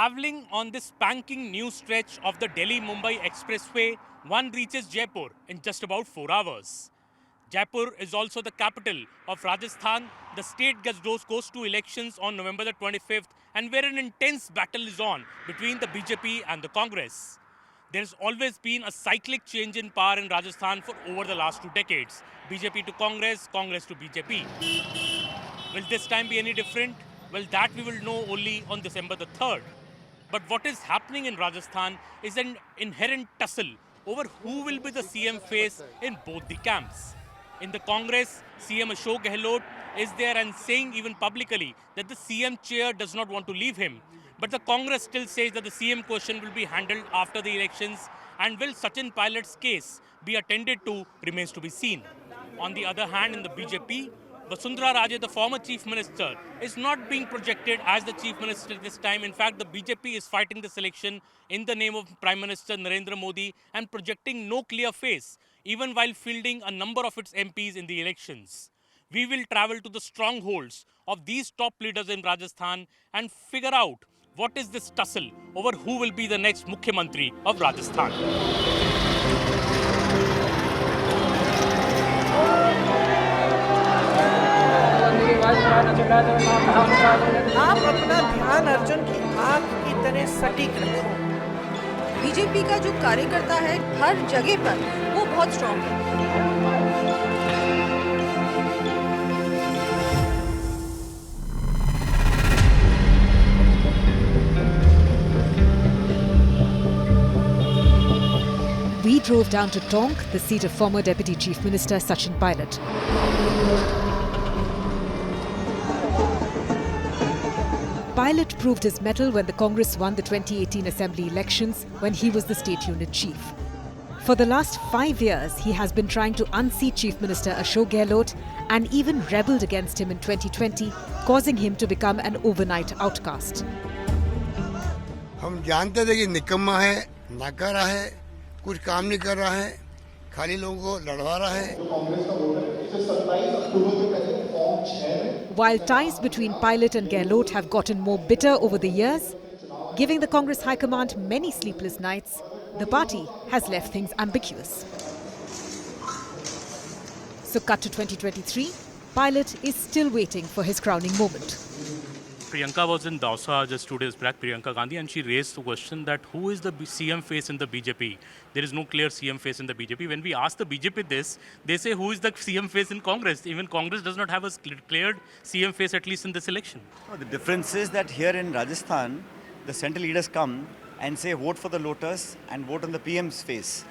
traveling on this spanking new stretch of the Delhi-Mumbai Expressway, one reaches Jaipur in just about 4 hours. Jaipur is also the capital of Rajasthan. The state goes to elections on November the 25th, and where an intense battle is on between the BJP and the Congress. There's always been a cyclic change in power in Rajasthan for over the last 2 decades. BJP to Congress, Congress to BJP. Will this time be any different? Well, that we will know only on December the 3rd. But what is happening in Rajasthan is an inherent tussle over who will be the CM face in both the camps. In the Congress, CM Ashok Gehlot is there and saying even publicly that the CM chair does not want to leave him. But the Congress still says that the CM question will be handled after the elections, and will Sachin Pilot's case be attended to remains to be seen. On the other hand, in the BJP, Vasundhara Raje, the former chief minister, is not being projected as the chief minister this time. In fact, the BJP is fighting this election in the name of Prime Minister Narendra Modi and projecting no clear face, even while fielding a number of its MPs in the elections. We will travel to the strongholds of these top leaders in Rajasthan and figure out what is this tussle over who will be the next Mukhyamantri of Rajasthan. आप अपना ध्यान अर्जुन की आंख की तरह सटीक रखो। BJP का जो कार्यकर्ता है हर जगह पर वो बहुत स्ट्रॉन्ग है। We drove down to Cong, the seat of former Deputy Chief Minister Sachin Pilot. Pilot proved his mettle when the Congress won the 2018 Assembly elections when he was the state unit chief. For the last 5 years, he has been trying to unseat Chief Minister Ashok Gehlot and even rebelled against him in 2020, causing him to become an overnight outcast. हम जानते थे कि निकम्मा है, नाकारा है, कुछ काम नहीं कर रहा है, खाली लोगों को लड़वा रहा है। While ties between Pilot and Gehlot have gotten more bitter over the years, giving the Congress High Command many sleepless nights, the party has left things ambiguous. So cut to 2023, Pilot is still waiting for his crowning moment. Priyanka was in Dausa just 2 days back, Priyanka Gandhi, and she raised the question that who is the CM face in the BJP? There is no clear CM face in the BJP. When we ask the BJP this, they say who is the CM face in Congress? Even Congress does not have a cleared CM face, at least in this election. No, the difference is that here in Rajasthan, the central leaders come and say vote for the Lotus and vote on the PM's face.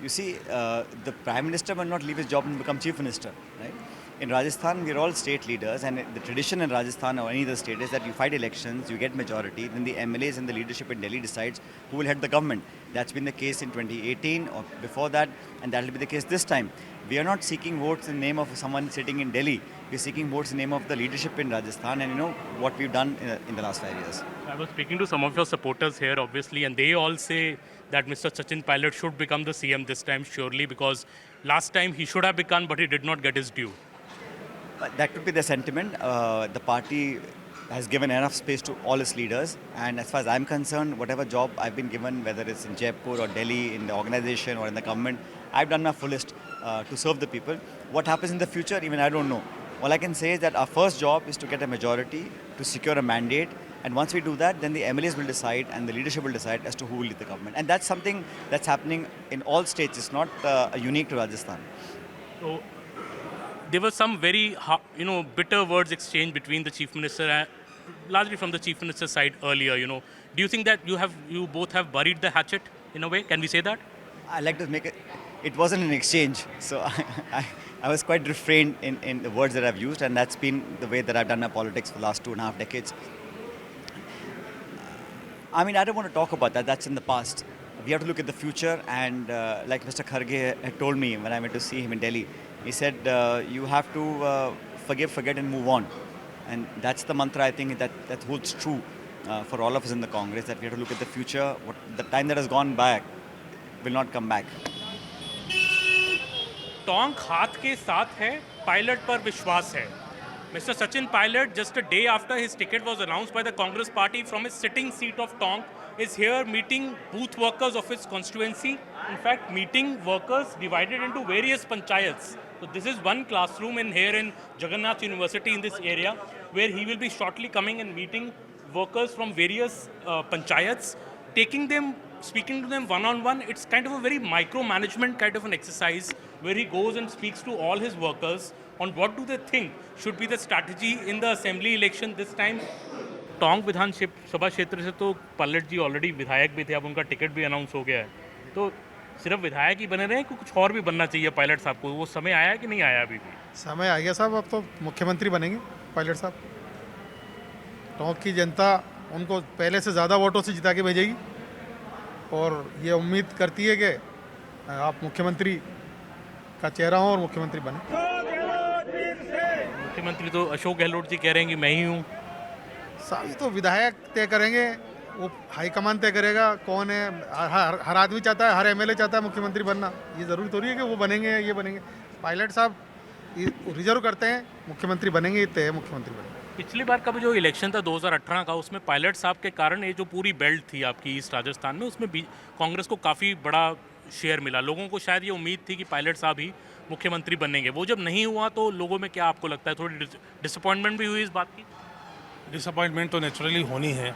You see, the Prime Minister will not leave his job and become Chief Minister, right? In Rajasthan, we are all state leaders, and the tradition in Rajasthan or any other state is that you fight elections, you get majority, then the MLAs and the leadership in Delhi decides who will head the government. That's been the case in 2018 or before that, and that will be the case this time. We are not seeking votes in the name of someone sitting in Delhi. We are seeking votes in the name of the leadership in Rajasthan, and you know what we've done in the last 5 years. I was speaking to some of your supporters here, obviously, and they all say that Mr. Sachin Pilot should become the CM this time, surely, because last time he should have become, but he did not get his due. That could be the sentiment. The party has given enough space to all its leaders, and as far as I'm concerned, whatever job I've been given, whether it's in Jaipur or Delhi, in the organization or in the government, I've done my fullest to serve the people. What happens in the future, even I don't know. All I can say is that our first job is to get a majority, to secure a mandate, and once we do that, then the MLAs will decide and the leadership will decide as to who will lead the government. And that's something that's happening in all states. It's not unique to Rajasthan. So, there were some very, bitter words exchanged between the chief minister and largely from the chief minister's side earlier. Do you think that you both have buried the hatchet in a way? Can we say that? I like to make it. It wasn't an exchange, so I was quite refrained in the words that I've used, and that's been the way that I've done my politics for the last 2.5 decades. I mean, I don't want to talk about that. That's in the past. We have to look at the future, and like Mr. Kharge had told me when I went to see him in Delhi, he said, you have to forgive, forget and move on. And that's the mantra, I think, that holds true for all of us in the Congress, that we have to look at the future. The time that has gone back will not come back. Tonk हाथ के साथ है, pilot पर विश्वास है. Mr. Sachin Pilot, just a day after his ticket was announced by the Congress party from his sitting seat of Tong, is here meeting booth workers of his constituency. In fact, meeting workers divided into various panchayats. So this is one classroom here in Jagannath University in this area, where he will be shortly coming and meeting workers from various panchayats, speaking to them one-on-one. It's kind of a very micromanagement kind of an exercise where he goes and speaks to all his workers on what do they think should be the strategy in the assembly election this time. Tonk Vidhan Sabha क्षेत्र से तो pilot जी already विधायक भी थे, अब उनका ticket भी announce हो गया है, तो सिर्फ विधायक ही बने रहे कि कुछ और भी बनना चाहिए पायलट साहब को? वो समय आया कि नहीं आया? अभी भी समय आ गया साहब, अब तो मुख्यमंत्री बनेंगे पायलट साहब। टोंक की जनता उनको पहले से ज़्यादा वोटों से जिता के भेजेगी और ये उम्मीद करती है कि आप मुख्यमंत्री का चेहरा हो और मुख्यमंत्री बने। मुख्यमंत्री तो अशोक गहलोत जी कह रहे हैं कि मैं ही हूँ। साहब ये तो विधायक तय करेंगे, वो हाईकमान तय करेगा कौन है। हर आदमी चाहता है, हर एमएलए चाहता है मुख्यमंत्री बनना, ये ज़रूरी थोड़ी है कि वो बनेंगे ये बनेंगे। पायलट साहब रिजर्व करते हैं, मुख्यमंत्री बनेंगे, ये तय है मुख्यमंत्री बनेंगे। पिछली बार का भी जो इलेक्शन था 2018 का, उसमें पायलट साहब के कारण ये जो पूरी बेल्ट थी आपकी ईस्ट राजस्थान में, उसमें कांग्रेस को काफ़ी बड़ा शेयर मिला। लोगों को शायद ये उम्मीद थी कि पायलट साहब ही मुख्यमंत्री बनेंगे। वो जब नहीं हुआ तो लोगों में क्या आपको लगता है थोड़ी डिसअपॉइंटमेंट भी हुई इस बात की? डिसअपॉइंटमेंट तो नेचुरली होनी है,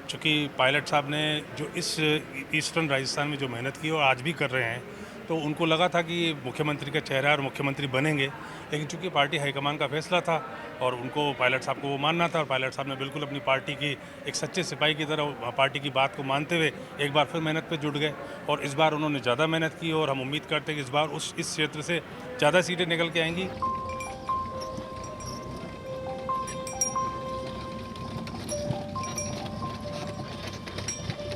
क्योंकि पायलट साहब ने जो इस ईस्टर्न राजस्थान में जो मेहनत की और आज भी कर रहे हैं, तो उनको लगा था कि ये मुख्यमंत्री का चेहरा और मुख्यमंत्री बनेंगे, लेकिन चूंकि पार्टी हाईकमान का फैसला था और उनको पायलट साहब को वो मानना था, और पायलट साहब ने बिल्कुल अपनी पार्टी की एक सच्चे सिपाही की तरह पार्टी की बात को मानते हुए एक बार फिर मेहनत पे जुट गए। और इस बार उन्होंने ज़्यादा मेहनत की और हम उम्मीद करते हैं कि इस बार इस क्षेत्र से ज़्यादा सीटें निकल के आएंगी।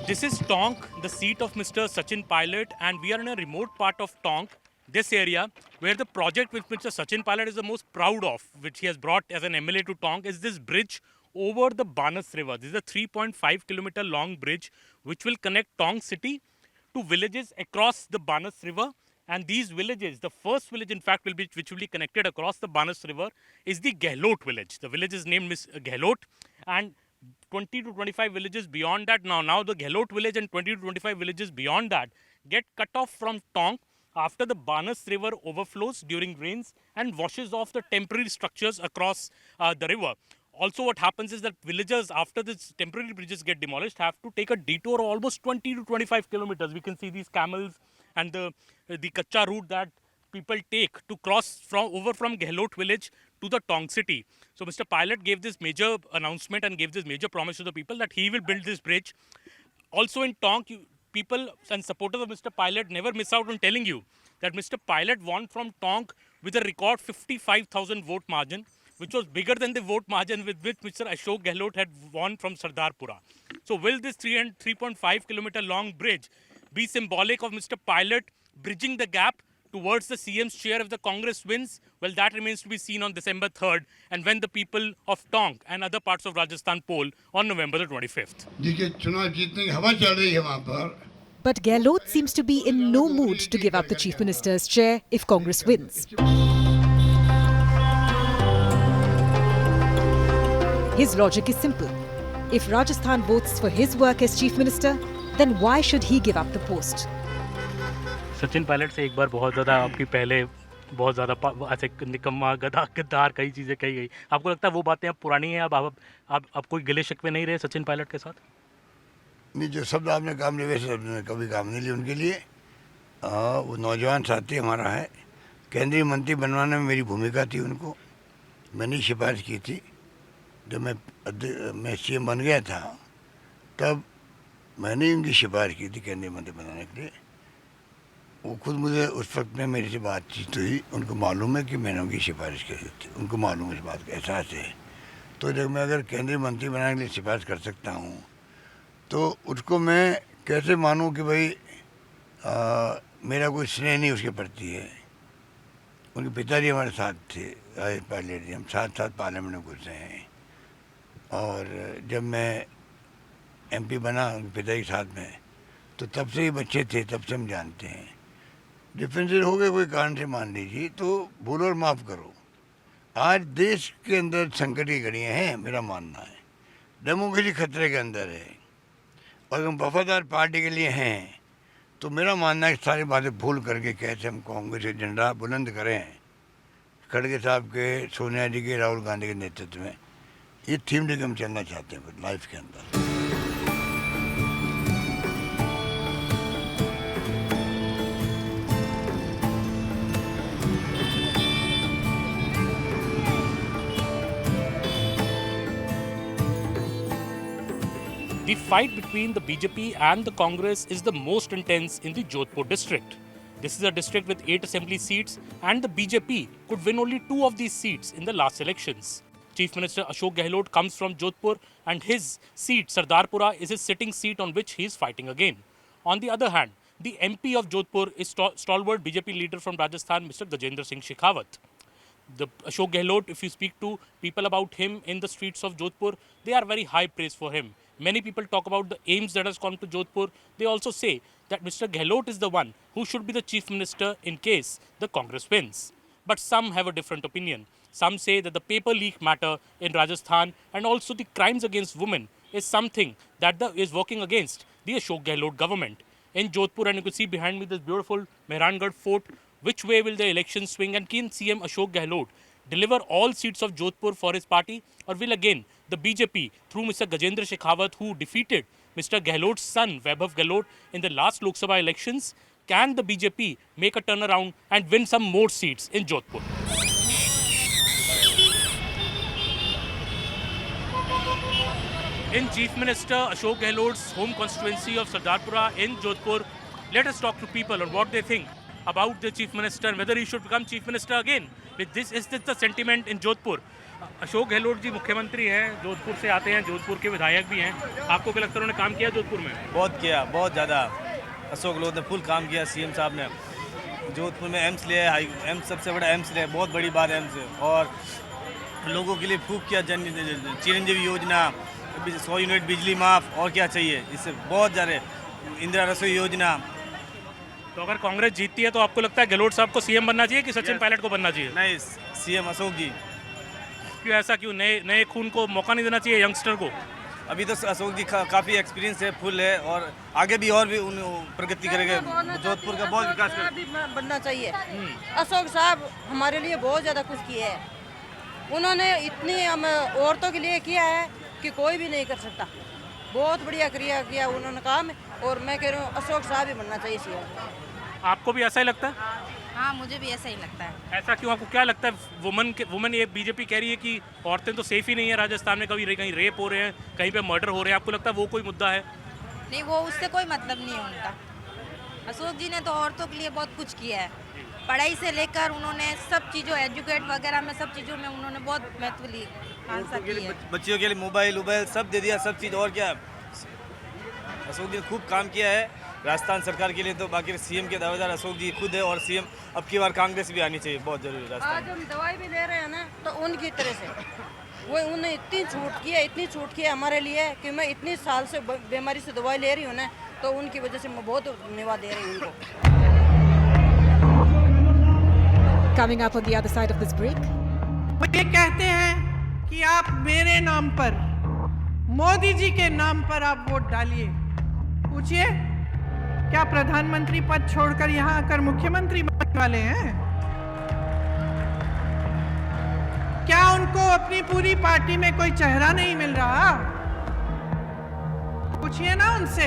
This is Tonk, the seat of Mr. Sachin Pilot, and we are in a remote part of Tonk, this area, where the project which Mr. Sachin Pilot is the most proud of, which he has brought as an MLA to Tonk, is this bridge over the Banas River. This is a 3.5 kilometer long bridge which will connect Tonk city to villages across the Banas River. And these villages, the first village in fact which will be connected across the Banas River is the Gehlot village. The village is named Gehlot, and 20 to 25 villages beyond that. Now the Gehlot village and 20 to 25 villages beyond that get cut off from Tonk after the Banas River overflows during rains and washes off the temporary structures across the river. Also what happens is that villagers, after these temporary bridges get demolished, have to take a detour of almost 20 to 25 kilometers. We can see these camels and the kacha route that people take to cross over from Gehlot village to the Tonk city. So Mr. Pilot gave this major announcement and gave this major promise to the people that he will build this bridge. Also in Tonk, people and supporters of Mr. Pilot never miss out on telling you that Mr. Pilot won from Tonk with a record 55,000 vote margin, which was bigger than the vote margin with which Mr. Ashok Gehlot had won from Sardarpura. So will this 3.5 kilometer long bridge be symbolic of Mr. Pilot bridging the gap towards the CM's chair if the Congress wins? Well, that remains to be seen on December 3rd and when the people of Tonk and other parts of Rajasthan poll on November the 25th. But Gehlot seems to be in no mood to give up the Chief Minister's chair if Congress wins. His logic is simple. If Rajasthan votes for his work as Chief Minister, then why should he give up the post? Sachin Pilot से एक बार बहुत ज़्यादा आपकी पहले बहुत ज़्यादा ऐसे निकम्मा गद्दार कई चीज़ें कही गई। आपको लगता है वो बातें अब पुरानी हैं, अब कोई गिले शिकवे नहीं रहे सचिन पायलट के साथ? नहीं, जो शब्द आपने काम लिए वैसे कभी काम नहीं लिए उनके लिए। वो नौजवान साथी हमारा है, केंद्रीय मंत्री बनवाने में मेरी भूमिका थी उनको, मैंने सिफारिश की थी। जब मैं सीएम बन गया था तब मैंने उनकी सिफारिश की थी केंद्रीय मंत्री बनाने के लिए। वो खुद मुझे उस वक्त में मेरे से बातचीत हुई, उनको मालूम है कि मैंने उनकी सिफारिश की थी, उनको मालूम है इस बात का एहसास है। तो जब मैं अगर केंद्रीय मंत्री बनाने के लिए सिफारिश कर सकता हूँ तो उसको मैं कैसे मानूँ कि भाई मेरा कोई स्नेह नहीं उसके प्रति है। उनके पिताजी हमारे साथ थे, पायलट जी, हम साथ साथ पार्लियामेंट में घुसे हैं। और जब मैं एमपी बना उनके पिताजी के साथ में, तो तब से ही बच्चे थे, तब से हम जानते हैं। डिफरेंसेस हो गए कोई कारण से मान लीजिए, तो भूल और माफ़ करो। आज देश के अंदर संकट की घड़ियाँ हैं, मेरा मानना है। डेमोक्रेसी खतरे के अंदर है और हम वफादार पार्टी के लिए हैं, तो मेरा मानना है कि सारी बातें भूल करके कैसे हम कांग्रेस के झंडा बुलंद करें, खड़गे साहब के, सोनिया जी के, राहुल गांधी के नेतृत्व में। ये थीम लेकर हम चलना चाहते हैं लाइफ के अंदर। The fight between the BJP and the Congress is the most intense in the Jodhpur district. This is a district with 8 assembly seats and the BJP could win only 2 of these seats in the last elections. Chief Minister Ashok Gehlot comes from Jodhpur and his seat, Sardarpura, is his sitting seat on which he is fighting again. On the other hand, the MP of Jodhpur is stalwart BJP leader from Rajasthan, Mr. Gajendra Singh Shekhawat. The Ashok Gehlot, if you speak to people about him in the streets of Jodhpur, they are very high praise for him. Many people talk about the aims that has come to Jodhpur. They also say that Mr. Gehlot is the one who should be the chief minister in case the Congress wins. But some have a different opinion. Some say that the paper leak matter in Rajasthan and also the crimes against women is something that is working against the Ashok Gehlot government. In Jodhpur, and you can see behind me this beautiful Mehrangarh fort. Which way will the election swing, and can CM Ashok Gehlot deliver all seats of Jodhpur for his party, or will again the BJP through Mr. Gajendra Shekhawat, who defeated Mr. Gehlot's son Vaibhav Gehlot in the last Lok Sabha elections, can the BJP make a turnaround and win some more seats in Jodhpur? In Chief Minister Ashok Gehlot's home constituency of Sardarpura in Jodhpur, let us talk to people on what they think about the Chief Minister and whether he should become Chief Minister again. With this, is this the sentiment in Jodhpur? Ashok Gehlot ji मुख्यमंत्री हैं, जोधपुर से आते हैं, जोधपुर के विधायक भी हैं। आपको क्या लगता है उन्होंने काम किया जोधपुर में? बहुत किया, बहुत ज़्यादा। अशोक गहलोत ने फुल काम किया। सीएम साहब ने जोधपुर में एम्स लिया है, एम्स सबसे बड़ा एम्स लिया, बहुत बड़ी बात है एम्स। और लोगों के लिए खूब किया, चिरंजीवी योजना, 100 यूनिट बिजली माफ़, और क्या चाहिए इससे बहुत ज़्यादा। इंदिरा रसोई योजना। तो अगर कांग्रेस जीतती है तो आपको लगता है गहलोत साहब को सीएम बनना चाहिए कि सचिन पायलट को बनना चाहिए? नहीं, सीएम अशोक जी। क्यों ऐसा क्यों? नए खून को मौका नहीं देना चाहिए यंगस्टर को? अभी तो अशोक जी काफ़ी एक्सपीरियंस है, फुल है, और आगे भी प्रगति करेंगे। जोधपुर का बहुत विकास बनना चाहिए। अशोक साहब हमारे लिए बहुत ज़्यादा कुछ किए हैं। उन्होंने इतनी हम औरतों के लिए किया है कि कोई भी नहीं कर सकता। बहुत बढ़िया किया उन्होंने काम, और मैं कह रहा हूँ अशोक साहब ही बनना चाहिए सीएम। आपको भी ऐसा ही लगता है? हाँ, मुझे भी ऐसा ही लगता है। ऐसा क्यों? आपको क्या लगता है? वुमन ये बीजेपी कह रही है कि औरतें तो सेफ ही नहीं है राजस्थान में, कहीं रेप हो रहे हैं, कहीं पे मर्डर हो रहे हैं। आपको लगता है वो कोई मुद्दा है? नहीं, वो उससे कोई मतलब नहीं है उनका। अशोक जी ने तो औरतों के लिए बहुत कुछ किया है। पढ़ाई से लेकर उन्होंने सब चीज़ों, एजुकेट वगैरह में, सब चीज़ों में उन्होंने बहुत महत्व ली। बच्चियों के लिए मोबाइल सब दे दिया, सब चीज़। और क्या, अशोक जी ने खूब काम किया है राजस्थान सरकार के लिए। तो बाकी सीएम के दावेदार अशोक जी खुद है, और सीएम अब की बार कांग्रेस भी आनी चाहिए, बहुत जरूरी है। आज हम दवाई भी ले रहे हैं ना, तो उनकी तरह से वो उन्हें इतनी छूट की है हमारे लिए कि मैं इतनी साल से बीमारी से दवाई ले रही हूँ ना, तो उनकी वजह से मैं बहुत धन्यवाद दे रही हूँ उनको। Coming up on the other side of this break, ये कहते हैं कि आप मेरे नाम पर, मोदी जी के नाम पर आप वोट डालिए। पूछिए, क्या प्रधानमंत्री पद छोड़कर यहाँ आकर मुख्यमंत्री बनने वाले हैं? क्या उनको अपनी पूरी पार्टी में कोई चेहरा नहीं मिल रहा? पूछिए ना उनसे।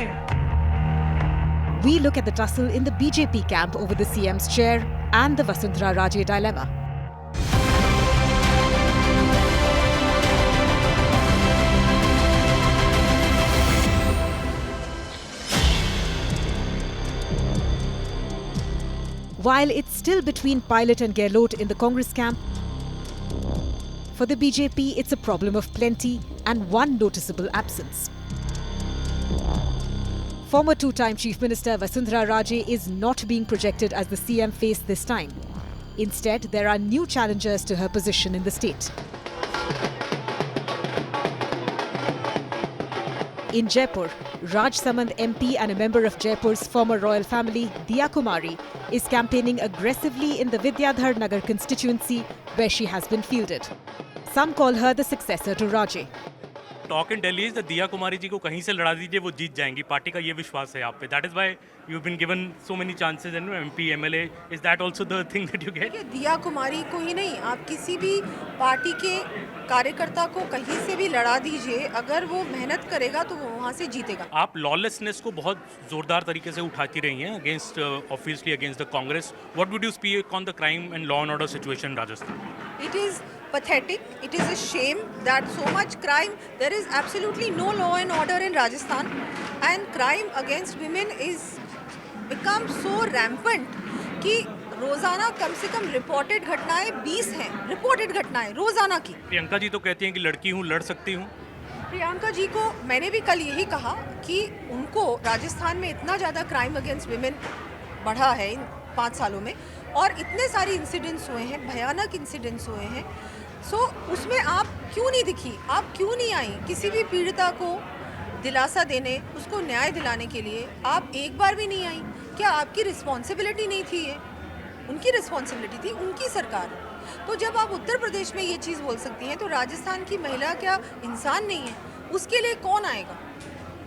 we look at the tussle in the BJP camp over the CM's chair and the Vasundhara Raje dilemma. While it's still between Pilot and Gehlot in the Congress camp, for the BJP it's a problem of plenty and one noticeable absence. Former two-time Chief Minister Vasundhara Raje is not being projected as the CM face this time. Instead, there are new challengers to her position in the state. In Jaipur, Raj Samand MP and a member of Jaipur's former royal family, Diya Kumari, is campaigning aggressively in the Vidyadhar Nagar constituency where she has been fielded. Some call her the successor to Raje. Talk in Delhi is the दिया कुमारी जी को कहीं से लड़ा दीजिए वो जीत जाएंगी, party का ये विश्वास है आप पे. That is why you have been given so many chances and MP MLA. Is that also the thing that you get? Diya Kumari को ही नहीं, आप किसी भी पार्टी के कार्यकर्ता को कहीं से भी लड़ा दीजिए, अगर वो मेहनत करेगा तो वो वहाँ से जीतेगा. आप लॉलेसनेस को बहुत जोरदार तरीके से उठाती रही हैं against obviously against the Congress. What would you speak on the crime and law and order situation in Rajasthan? It is pathetic. It is a shame that so much crime. There is absolutely no law and order in Rajasthan, and crime against women is become so rampant कि रोजाना कम से कम reported घटनाएं 20 हैं. Reported घटनाएं रोजाना की. प्रियंका जी तो कहती हैं कि लड़की हूँ, लड़ सकती हूँ. प्रियंका जी को मैंने भी कल यही कहा कि उनको राजस्थान में इतना ज़्यादा क्राइम अगेंस्ट विमेन बढ़ा है इन 5 सालों में, और इतने सारे इंसिडेंट्स हुए हैं, भयानक इंसिडेंट्स हुए हैं. सो उसमें आप क्यों नहीं दिखी? आप क्यों नहीं आई किसी भी पीड़िता को दिलासा देने, उसको न्याय दिलाने के लिए? आप एक बार भी नहीं आई. क्या आपकी रिस्पॉन्सिबिलिटी नहीं थी? ये उनकी रिस्पॉन्सिबिलिटी थी, उनकी सरकार. तो जब आप उत्तर प्रदेश में ये चीज़ बोल सकती हैं तो राजस्थान की महिला क्या इंसान नहीं है? उसके लिए कौन आएगा?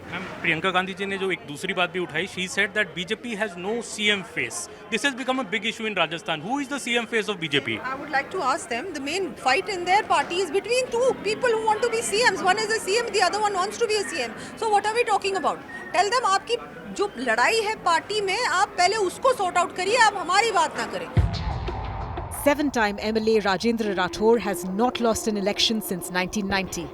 मैम, प्रियंका गांधी जी ने जो एक दूसरी बात भी उठाई, she said that BJP has no CM face. This has become a big issue in Rajasthan. Who is the CM face of BJP? I would like to ask them. The main fight in their party is between two people who want to be CMs. One is a CM, the other one wants to be a CM. So what are we talking about? Tell them आपकी जो लड़ाई है party में, आप पहले उसको sort out करिए, आप हमारी बात ना करें. 7-time MLA Rajendra Rathore has not lost an election since 1990.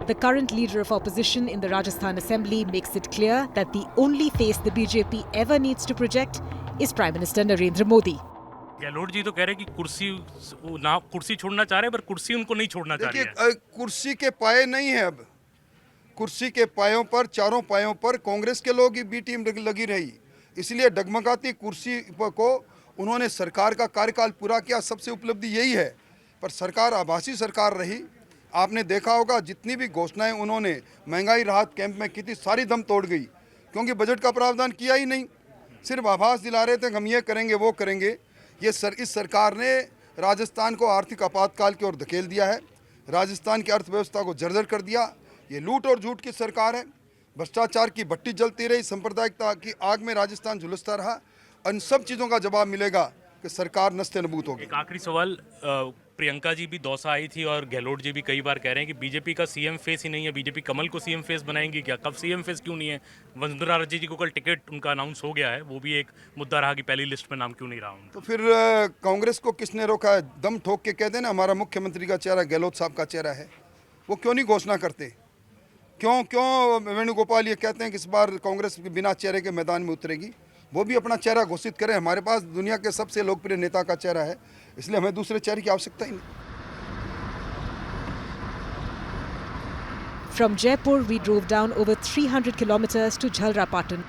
The current leader of opposition in the Rajasthan Assembly makes it clear that the only face the BJP ever needs to project is Prime Minister Narendra Modi. Gehlot ji तो कह रहे हैं कि कुर्सी छोड़ना चाह रहे हैं, पर कुर्सी उनको नहीं छोड़ना चाह रही है. देखिए, कुर्सी के पाए नहीं है. अब कुर्सी के पायों पर, चारों पायों पर कांग्रेस के लोग ही बी टीम लगी रही. इसलिए डगमगाती कुर्सी को उन्होंने सरकार का कार्यकाल पूरा किया, सबसे उपलब्धि यही है. पर सरकार आभासी सरकार रही. आपने देखा होगा जितनी भी घोषणाएं उन्होंने महंगाई राहत कैंप में की थी, सारी दम तोड़ गई, क्योंकि बजट का प्रावधान किया ही नहीं. सिर्फ आभास दिला रहे थे कि हम ये करेंगे वो करेंगे. इस सरकार ने राजस्थान को आर्थिक आपातकाल की ओर धकेल दिया है. राजस्थान की अर्थव्यवस्था को जर्जर कर दिया. ये लूट और झूठ की सरकार है. भ्रष्टाचार की भट्टी जलती रही, सांप्रदायिकता की आग में राजस्थान झुलसता रहा. इन सब चीज़ों का जवाब मिलेगा कि सरकार नस्ते नबूत होगी. एक आखिरी सवाल, प्रियंका जी भी दौसा आई थी और गहलोत जी भी कई बार कह रहे हैं कि बीजेपी का सीएम फेस ही नहीं है. बीजेपी कमल को सीएम फेस बनाएंगी क्या? कब सीएम फेस क्यों नहीं है? वसुंधरा राजे जी को कल टिकट उनका अनाउंस हो गया है, वो भी एक मुद्दा रहा कि पहली लिस्ट में नाम क्यों नहीं रहा उनका. तो फिर कांग्रेस को किसने रोका है? दम ठोक के कहते ना हमारा मुख्यमंत्री का चेहरा गहलोत साहब का चेहरा है. वो क्यों नहीं घोषणा करते? क्यों वेणुगोपाल ये कहते हैं कि इस बार कांग्रेस बिना चेहरे के मैदान में उतरेगी? वो भी अपना चेहरा घोषित करें. हमारे पास दुनिया के सबसे लोकप्रिय नेता का चेहरा है, इसलिए हमें दूसरे चेहरे की आवश्यकता ही नहीं. From Jaipur, we drove down over 300 kilometers to Jhalrapatan,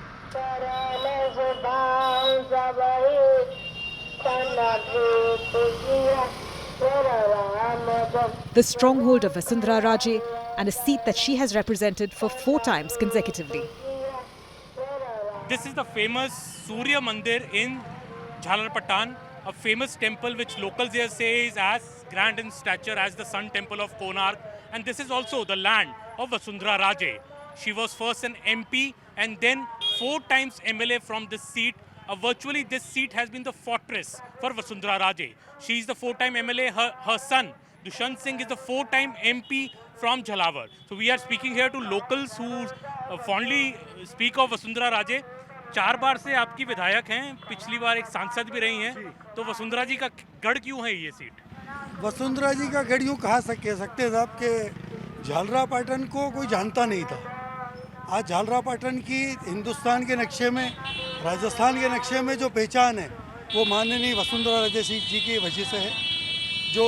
the stronghold of Vasundhara Raje, and a seat that she has represented for 4 times consecutively. This is the famous Surya Mandir in Jhalrapatan, a famous temple which locals here say is as grand in stature as the Sun Temple of Konark. And this is also the land of Vasundhara Raje. She was first an MP and then 4 times MLA from this seat. Virtually this seat has been the fortress for Vasundhara Raje. She is the 4-time MLA. Her son, Dushant Singh, is the 4-time MP from Jhalawar. So we are speaking here to locals who fondly speak of Vasundhara Raje. 4 बार से आपकी विधायक हैं, पिछली बार एक सांसद भी रही हैं. तो वसुंधरा जी का गढ़ क्यों है ये सीट? वसुंधरा जी का गढ़ यूँ कह सकते साहब के झालरापाटन को कोई जानता नहीं था. आज झालरापाटन की हिंदुस्तान के नक्शे में, राजस्थान के नक्शे में जो पहचान है वो माननीय वसुंधरा राजे जी की वजह से है. जो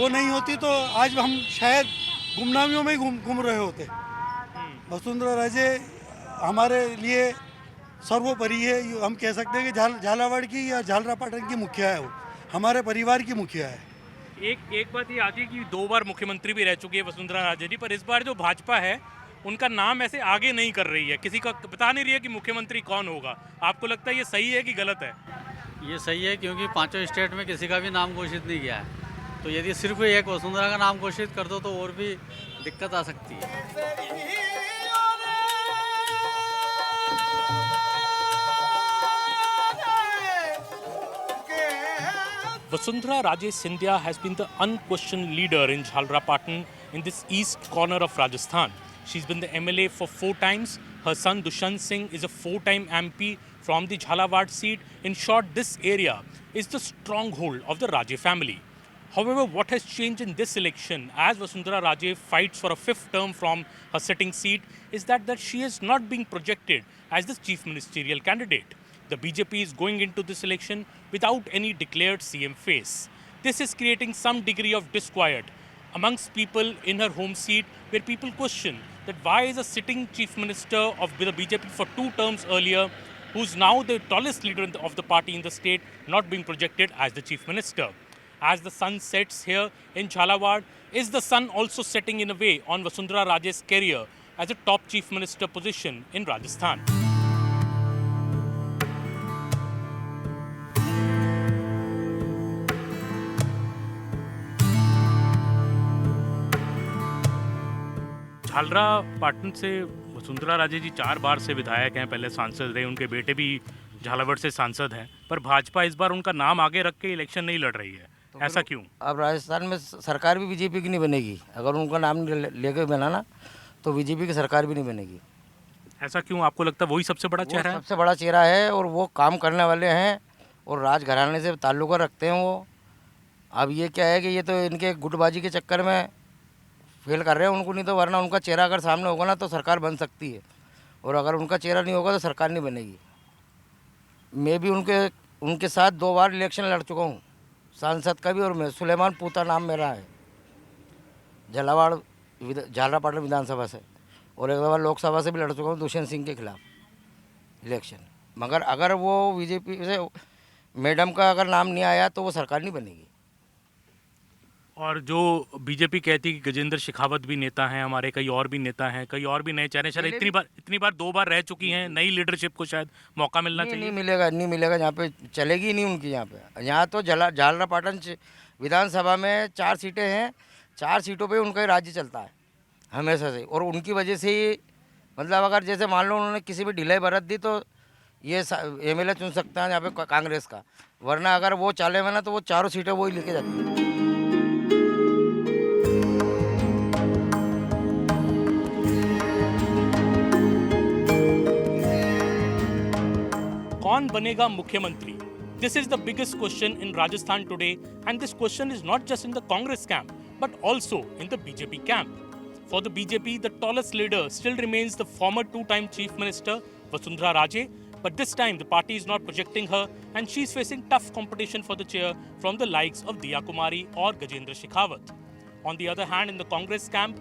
वो नहीं होती तो आज हम शायद गुमनामियों में घूम रहे होते. वसुंधरा राजे हमारे लिए सर्वोपरि है. हम कह सकते हैं कि झालावाड़ की या झालरापाटन की मुखिया है. वो हमारे परिवार की मुखिया है. एक बात ये आती है कि 2 बार मुख्यमंत्री भी रह चुकी है वसुंधरा राजे जी, पर इस बार जो भाजपा है उनका नाम ऐसे आगे नहीं कर रही है, किसी का बता नहीं रही है कि मुख्यमंत्री कौन होगा। आपको लगता है ये सही है कि गलत है? ये सही है, क्योंकि पांचों स्टेट में किसी का भी नाम घोषित नहीं किया है। तो यदि सिर्फ एक वसुंधरा का नाम घोषित कर दो तो और भी दिक्कत आ सकती है। Vasundhara Raje Scindia has been the unquestioned leader in Jhalra Patan in this east corner of Rajasthan. She's been the MLA for 4 times. Her son Dushyant Singh is a 4-time MP from the Jhalawad seat. In short, this area is the stronghold of the Raje family. However, what has changed in this election as Vasundhara Raje fights for a 5th term from her sitting seat is that she is not being projected as the chief ministerial candidate. The BJP is going into this election without any declared CM face. This is creating some degree of disquiet amongst people in her home seat, where people question that why is a sitting chief minister of the BJP for 2 terms earlier, who's now the tallest leader of the party in the state, not being projected as the chief minister. As the sun sets here in Jhalawad, is the sun also setting in a way on Vasundhara Raje's career as a top chief minister position in Rajasthan? Jhalra Patan से वसुंधरा राजे जी 4 बार से विधायक हैं, पहले सांसद रहे, उनके बेटे भी झालावाड़ से सांसद हैं, पर भाजपा इस बार उनका नाम आगे रख के इलेक्शन नहीं लड़ रही है, तो ऐसा क्यों? अब राजस्थान में सरकार भी बीजेपी की नहीं बनेगी, अगर उनका नाम लेके बनाना तो बीजेपी की सरकार भी नहीं बनेगी। ऐसा क्यों? आपको लगता है वही सबसे बड़ा चेहरा है? सबसे बड़ा चेहरा है और वो काम करने वाले हैं और राजघराने से ताल्लुक़ रखते हैं वो। अब ये क्या है कि ये तो इनके गुटबाजी के चक्कर में फेल कर रहे हैं उनको, नहीं तो वरना उनका चेहरा अगर सामने होगा ना तो सरकार बन सकती है, और अगर उनका चेहरा नहीं होगा तो सरकार नहीं बनेगी। मैं भी उनके साथ 2 बार इलेक्शन लड़ चुका हूँ, सांसद का भी, और मैं सुलेमान पूता नाम मेरा है, झालरा पाटन विधानसभा से, और एक बार लोकसभा से भी लड़ चुका हूँ दुष्यंत सिंह के खिलाफ इलेक्शन। मगर अगर वो बीजेपी से मैडम का अगर नाम नहीं आया तो वो सरकार नहीं बनेगी। और जो बीजेपी कहती है कि गजेंद्र शेखावत भी नेता हैं, हमारे कई और भी नेता हैं, कई और भी नए चेहरे, शायद इतनी बार 2 बार रह चुकी हैं, नई लीडरशिप को शायद मौका मिलना चाहिए। नहीं मिलेगा, यहाँ पे चलेगी ही नहीं उनकी। यहाँ तो झालरा पाटन विधानसभा में 4 सीटें हैं, 4 सीटों पे उनका ही राज्य चलता है हमेशा से, और उनकी वजह से ही, मतलब अगर जैसे मान लो उन्होंने किसी भी ढिलाई बरत दी तो ये MLA चुन सकता है यहाँ पे कांग्रेस का, वरना अगर वो चाले में ना तो वो 4 सीटें वो ही लेके जाती है। कौन बनेगा मुख्यमंत्री? This is the biggest question in Rajasthan today, and this question is not just in the Congress camp but also in the BJP camp. For the BJP, the tallest leader still remains the former 2-time Chief Minister Vasundhara Raje, but this time the party is not projecting her and she's facing tough competition for the chair from the likes of Diya Kumari or Gajendra Shekhawat. On the other hand, in the Congress camp,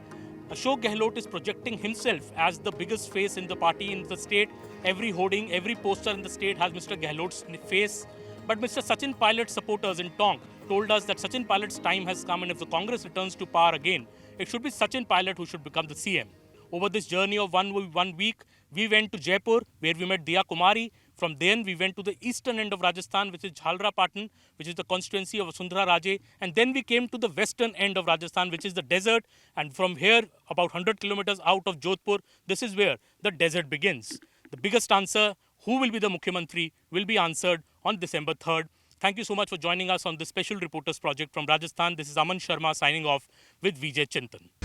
Ashok Gehlot is projecting himself as the biggest face in the party in the state. Every hoarding, every poster in the state has Mr. Gehlot's face. But Mr. Sachin Pilot's supporters in Cong told us that Sachin Pilot's time has come, and if the Congress returns to power again, it should be Sachin Pilot who should become the CM. Over this journey of one week, we went to Jaipur, where we met Diya Kumari. From then, we went to the eastern end of Rajasthan, which is Jhalra Patan, which is the constituency of Vasundhara Raje. And then we came to the western end of Rajasthan, which is the desert. And from here, about 100 kilometers out of Jodhpur, this is where the desert begins. The biggest answer, who will be the Mukhyamantri, will be answered on December 3rd. Thank you so much for joining us on this special reporters project from Rajasthan. This is Aman Sharma signing off with Vijay Chintan.